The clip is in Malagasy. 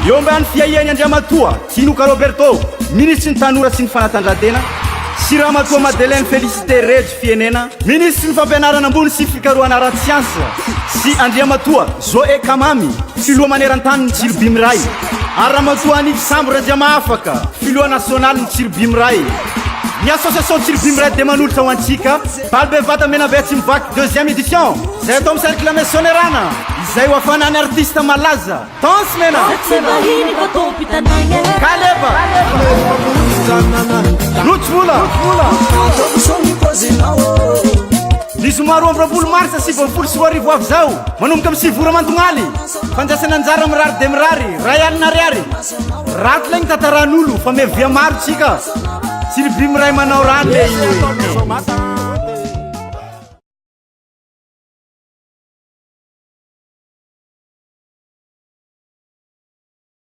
eo ambany fiahiany Andriamatoa Tinuka Roberto ministre ny tanora sy ny fanatanjahantena sy Ramatoa Madeleine Félicité Regy fienena ministre ny fampianarana ambony sy fikarohana ara-tsiansa sy Andriamatoa Zoé Kamami filoha maneran-tany ny Tsirobimy Ray ary Ramatoa Anivy Sambo Rajamahafaka filoha nasionaly ny Tsirobimy Ray ny association Tsirobimy Ray de manolotra ho antsika baly bevata menabe tsy mivaky deuxième édition zay atao amin'ny cercle maisonnerana izay ho afanany artiste malaza Tans mena Kaleba Lutsvula nisy maro amin'ny 20 marsa 2024 avy zao manomboka amin'ny 9 vora mandognaly fandraisana anjara mirary de mirary ray alina ariary raty lay ny tantaran'olo fa mevia maro tsika Tsirobimy Ray manao rany